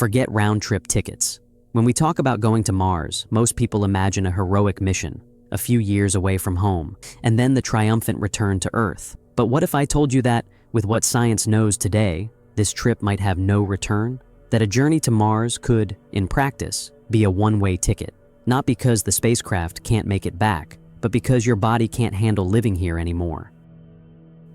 Forget round-trip tickets. When we talk about going to Mars, most people imagine a heroic mission, a few years away from home, and then the triumphant return to Earth. But what if I told you that, with what science knows today, this trip might have no return? That a journey to Mars could, in practice, be a one-way ticket. Not because the spacecraft can't make it back, but because your body can't handle living here anymore.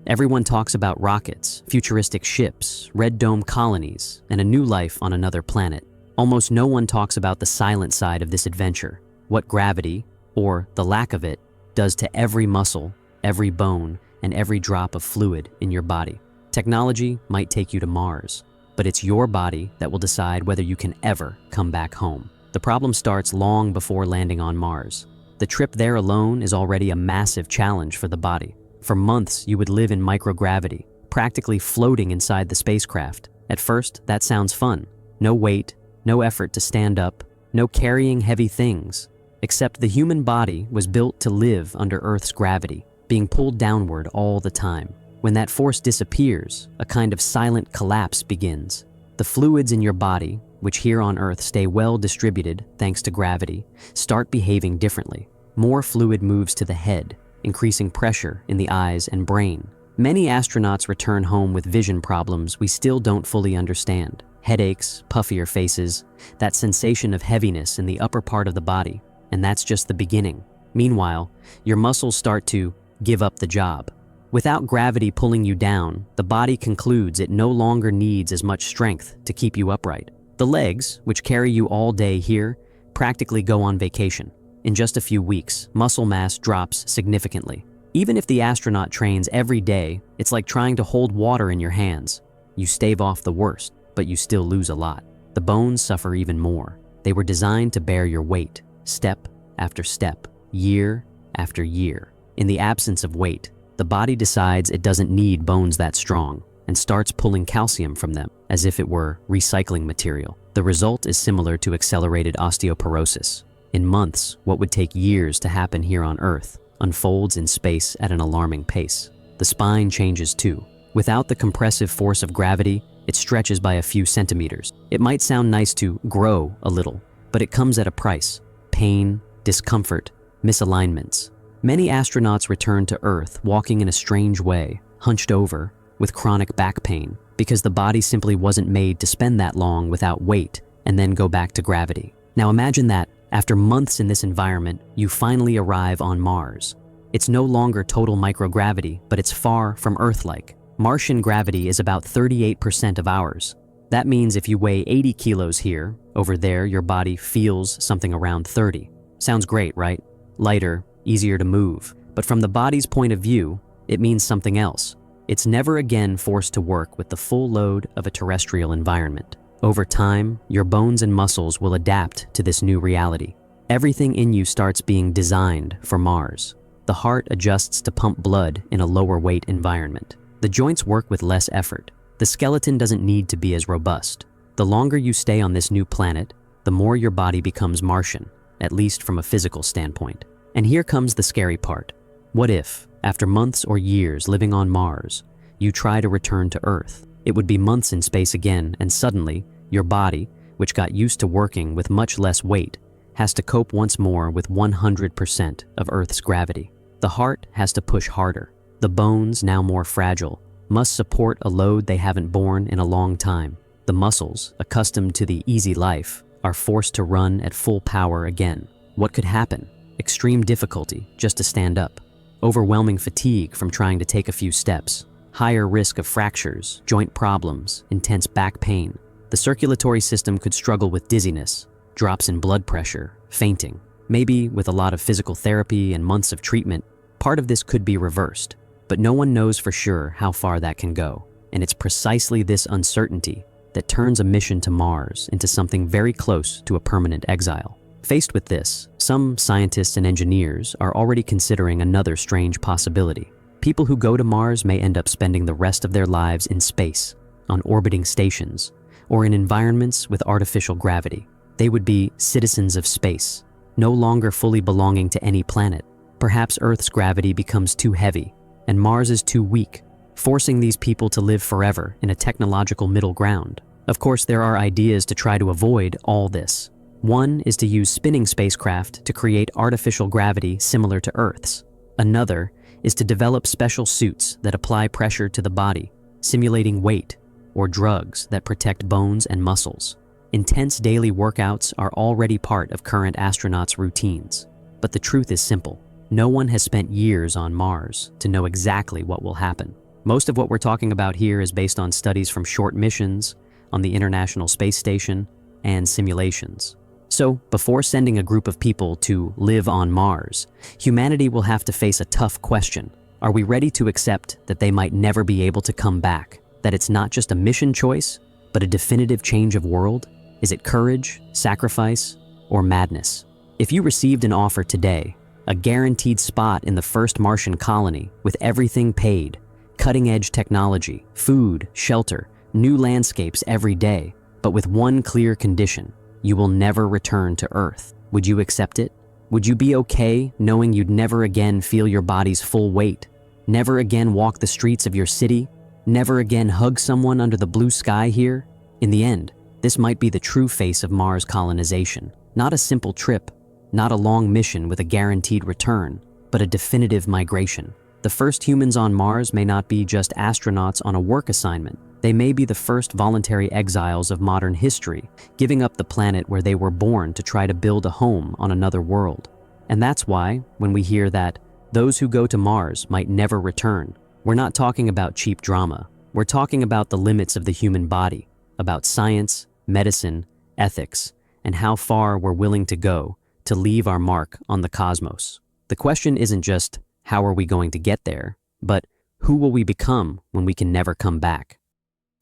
Everyone talks about rockets, futuristic ships, red dome colonies, and a new life on another planet. Almost no one talks about the silent side of this adventure, what gravity, or the lack of it, does to every muscle, every bone, and every drop of fluid in your body. Technology might take you to Mars, but it's your body that will decide whether you can ever come back home. The problem starts long before landing on Mars. The trip there alone is already a massive challenge for the body. For months, you would live in microgravity, practically floating inside the spacecraft. At first, that sounds fun. No weight, no effort to stand up, no carrying heavy things. Except the human body was built to live under Earth's gravity, being pulled downward all the time. When that force disappears, a kind of silent collapse begins. The fluids in your body, which here on Earth stay well distributed thanks to gravity, start behaving differently. More fluid moves to the head, increasing pressure in the eyes and brain. Many astronauts return home with vision problems we still don't fully understand. Headaches, puffier faces, that sensation of heaviness in the upper part of the body, and that's just the beginning. Meanwhile, your muscles start to give up the job. Without gravity pulling you down, the body concludes it no longer needs as much strength to keep you upright. The legs, which carry you all day here, practically go on vacation. In just a few weeks, muscle mass drops significantly. Even if the astronaut trains every day, it's like trying to hold water in your hands. You stave off the worst, but you still lose a lot. The bones suffer even more. They were designed to bear your weight, step after step, year after year. In the absence of weight, the body decides it doesn't need bones that strong and starts pulling calcium from them as if it were recycling material. The result is similar to accelerated osteoporosis. In months, what would take years to happen here on Earth unfolds in space at an alarming pace. The spine changes too. Without the compressive force of gravity, it stretches by a few centimeters. It might sound nice to grow a little, but it comes at a price. Pain, discomfort, misalignments. Many astronauts return to Earth walking in a strange way, hunched over, with chronic back pain, because the body simply wasn't made to spend that long without weight and then go back to gravity. Now imagine that, after months in this environment, you finally arrive on Mars. It's no longer total microgravity, but it's far from Earth-like. Martian gravity is about 38% of ours. That means if you weigh 80 kilos here, over there your body feels something around 30. Sounds great, right? Lighter, easier to move. But from the body's point of view, it means something else. It's never again forced to work with the full load of a terrestrial environment. Over time, your bones and muscles will adapt to this new reality. Everything in you starts being designed for Mars. The heart adjusts to pump blood in a lower weight environment. The joints work with less effort. The skeleton doesn't need to be as robust. The longer you stay on this new planet, the more your body becomes Martian, at least from a physical standpoint. And here comes the scary part. What if, after months or years living on Mars, you try to return to Earth? It would be months in space again, and suddenly, your body, which got used to working with much less weight, has to cope once more with 100% of Earth's gravity. The heart has to push harder. The bones, now more fragile, must support a load they haven't borne in a long time. The muscles, accustomed to the easy life, are forced to run at full power again. What could happen? Extreme difficulty just to stand up. Overwhelming fatigue from trying to take a few steps. Higher risk of fractures, joint problems, intense back pain. The circulatory system could struggle with dizziness, drops in blood pressure, fainting. Maybe with a lot of physical therapy and months of treatment, part of this could be reversed. But no one knows for sure how far that can go. And it's precisely this uncertainty that turns a mission to Mars into something very close to a permanent exile. Faced with this, some scientists and engineers are already considering another strange possibility. People who go to Mars may end up spending the rest of their lives in space, on orbiting stations, or in environments with artificial gravity. They would be citizens of space, no longer fully belonging to any planet. Perhaps Earth's gravity becomes too heavy, and Mars is too weak, forcing these people to live forever in a technological middle ground. Of course, there are ideas to try to avoid all this. One is to use spinning spacecraft to create artificial gravity similar to Earth's. Another is to develop special suits that apply pressure to the body, simulating weight, or drugs that protect bones and muscles. Intense daily workouts are already part of current astronauts' routines. But the truth is simple. No one has spent years on Mars to know exactly what will happen. Most of what we're talking about here is based on studies from short missions on the International Space Station and simulations. So, before sending a group of people to live on Mars, humanity will have to face a tough question. Are we ready to accept that they might never be able to come back? That it's not just a mission choice, but a definitive change of world? Is it courage, sacrifice, or madness? If you received an offer today, a guaranteed spot in the first Martian colony with everything paid, cutting-edge technology, food, shelter, new landscapes every day, but with one clear condition: you will never return to Earth. Would you accept it? Would you be okay knowing you'd never again feel your body's full weight? Never again walk the streets of your city? Never again hug someone under the blue sky here? In the end, this might be the true face of Mars colonization. Not a simple trip, not a long mission with a guaranteed return, but a definitive migration. The first humans on Mars may not be just astronauts on a work assignment. They may be the first voluntary exiles of modern history, giving up the planet where they were born to try to build a home on another world. And that's why, when we hear that those who go to Mars might never return, we're not talking about cheap drama. We're talking about the limits of the human body, about science, medicine, ethics, and how far we're willing to go to leave our mark on the cosmos. The question isn't just, how are we going to get there, but who will we become when we can never come back?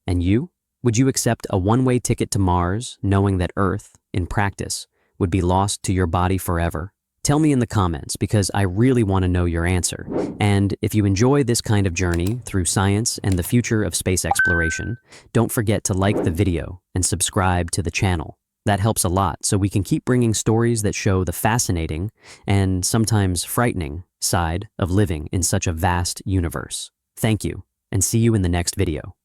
And you? Would you accept a one-way ticket to Mars, knowing that Earth, in practice, would be lost to your body forever? Tell me in the comments, because I really want to know your answer. And if you enjoy this kind of journey through science and the future of space exploration, don't forget to like the video and subscribe to the channel. That helps a lot, so we can keep bringing stories that show the fascinating and sometimes frightening side of living in such a vast universe. Thank you, and see you in the next video.